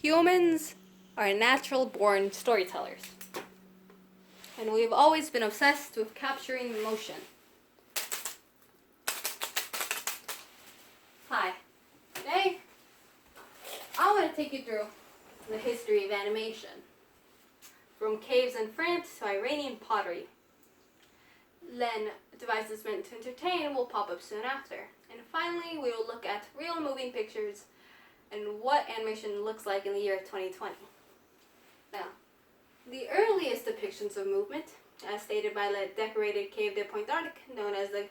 Humans are natural-born storytellers, and we've always been obsessed with capturing emotion. Hi, today I want to take you through the history of animation, from caves in France to Iranian pottery. Then devices meant to entertain will pop up soon after, and finally we will look at real moving pictures and what animation looks like in the year 2020. Now, the earliest depictions of movement, as stated by the decorated Cave de Pointe d'Arc, known as the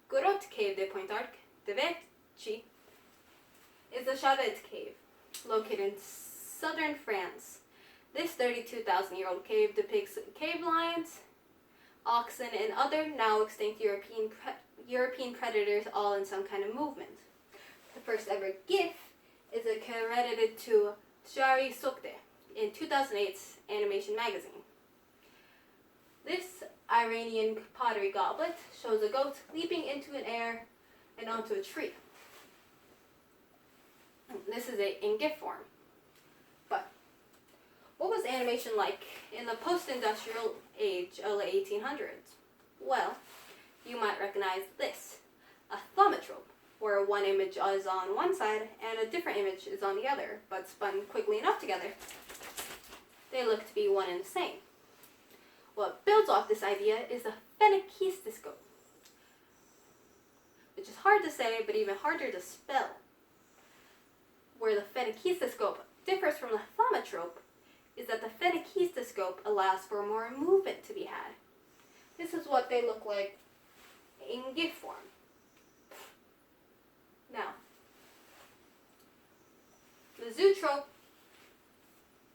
Grotte Cave de Pointe d'Arc, Depictions, is the Chauvet Cave, located in southern France. This 32,000-year-old cave depicts cave lions, oxen, and other now extinct European predators, all in some kind of movement. The first ever GIF is credited to Chauvet-Pont in 2008's Animation magazine. This Iranian pottery goblet shows a goat leaping into an air and onto a tree. This is in GIF form. But what was animation like in the post-industrial age of the 1800s? Well, you might recognize this, a thaumatrope, where one image is on one side and a different image is on the other, but spun quickly enough together, they look to be one and the same. What builds off this idea is the Phenokistiscope, which is hard to say but even harder to spell. Where the Phenokistiscope differs from the thaumatrope is that the Phenokistiscope allows for more movement to be had. This is what they look like in GIF form. Now, the zootrope,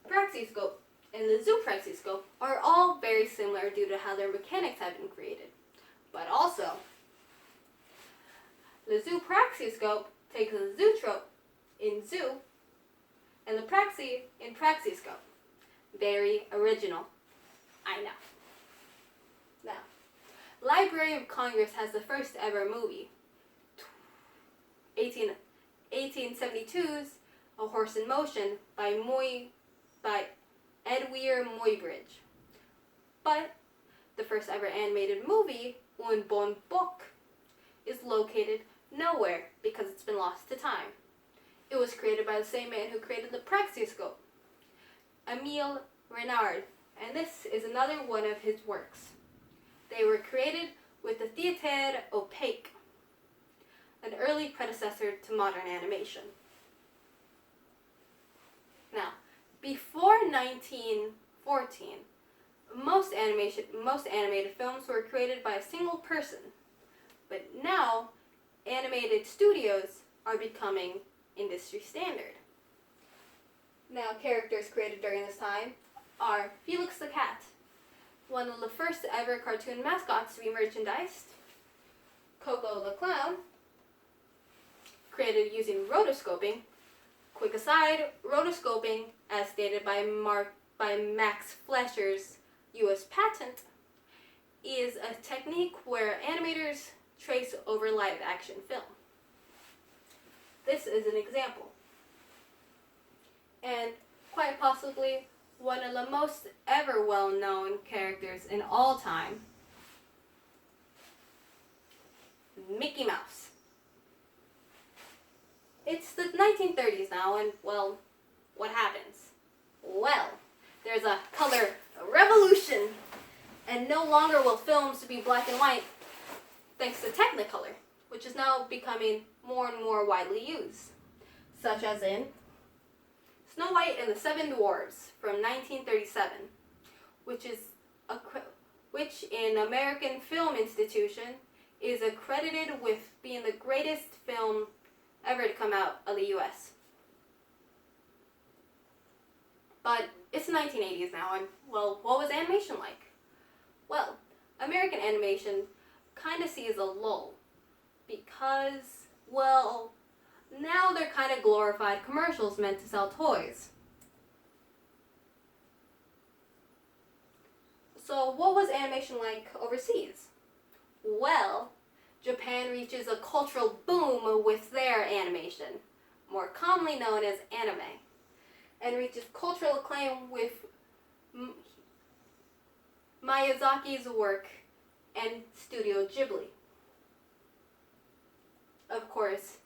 praxiscope, and the zoopraxiscope are all very similar due to how their mechanics have been created. But also, the zoopraxiscope takes the zootrope in zoo and the praxi in praxiscope. Very original, I know. Now, Library of Congress has the first ever movie, 1872's A Horse in Motion by Edward Muybridge. But the first ever animated movie, Un Bon Book, is located nowhere because it's been lost to time. It was created by the same man who created the praxiscope, Emile Renard, and this is another one of his works. They were created with the Theatre Opaque, an early predecessor to modern animation. Now, before 1914, most animated films were created by a single person, but now animated studios are becoming industry standard. Now, characters created during this time are Felix the Cat, one of the first ever cartoon mascots to be merchandised, Coco the Clown, created using rotoscoping. Quick aside, rotoscoping, as stated by Max Fleischer's U.S. patent, is a technique where animators trace over live action film. This is an example. And quite possibly one of the most ever well-known characters in all time, Mickey Mouse. It's the 1930s now, and, well, what happens? Well, there's a color revolution, and no longer will films be black and white, thanks to Technicolor, which is now becoming more and more widely used, such as in Snow White and the Seven Dwarfs from 1937, which in American Film Institution is accredited with being the greatest film ever to come out of the U.S. But it's the 1980s now, and, well, what was animation like? Well, American animation kind of sees a lull because, well, now they're kind of glorified commercials meant to sell toys. So what was animation like overseas? Well, Japan reaches a cultural boom with their animation, more commonly known as anime. and reaches cultural acclaim with Miyazaki's work and Studio Ghibli. Of course,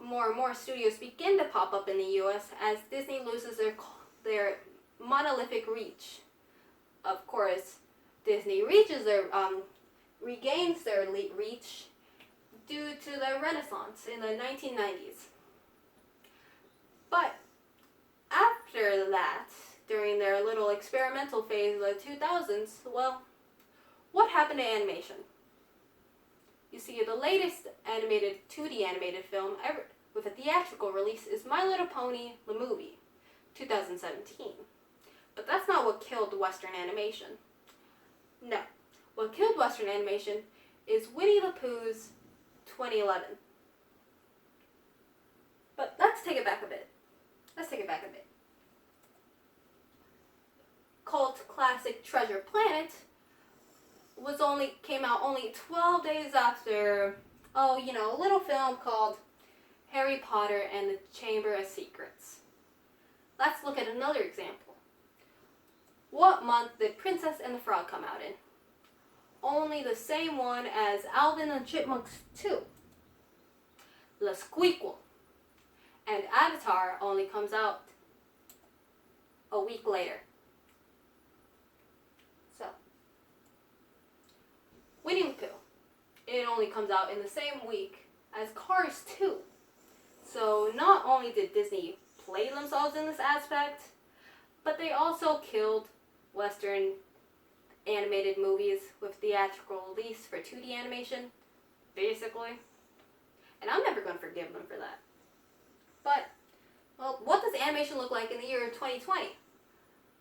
more and more studios begin to pop up in the US as Disney loses their monolithic reach. Of course, Disney regains their reach due to the Renaissance in the 1990s. But after that, during their little experimental phase of the 2000s, well, what happened to animation? You see, the latest animated 2D animated film ever with a theatrical release is My Little Pony, the movie, 2017. But that's not what killed Western animation. No. What killed Western animation is Winnie the Pooh's 2011. But let's take it back a bit. Cult classic Treasure Planet came out only 12 days after, a little film called Harry Potter and the Chamber of Secrets. Let's look at another example. What month did Princess and the Frog come out in? Only the same one as Alvin and Chipmunks 2. La Squeakquel. And Avatar only comes out a week later. So, Winnie the Pooh. It only comes out in the same week as Cars 2. So not only did Disney play themselves in this aspect, but they also killed Western animated movies with theatrical release for 2D animation, basically. And I'm never going to forgive them for that. But, well, what does animation look like in the year of 2020?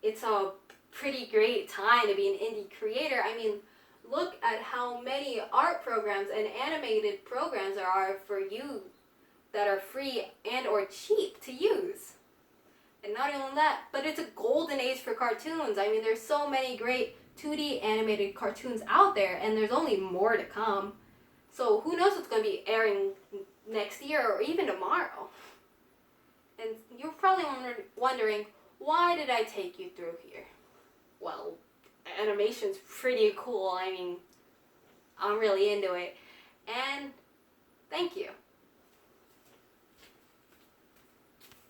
It's a pretty great time to be an indie creator. I mean, look at how many art programs and animated programs there are for you that are free and or cheap to use. And not only that, but it's a golden age for cartoons. I mean, there's so many great 2D animated cartoons out there, and there's only more to come. So who knows what's going to be airing next year or even tomorrow. And you're probably wondering, why did I take you through here? Well, animation's pretty cool. I mean, I'm really into it. And thank you.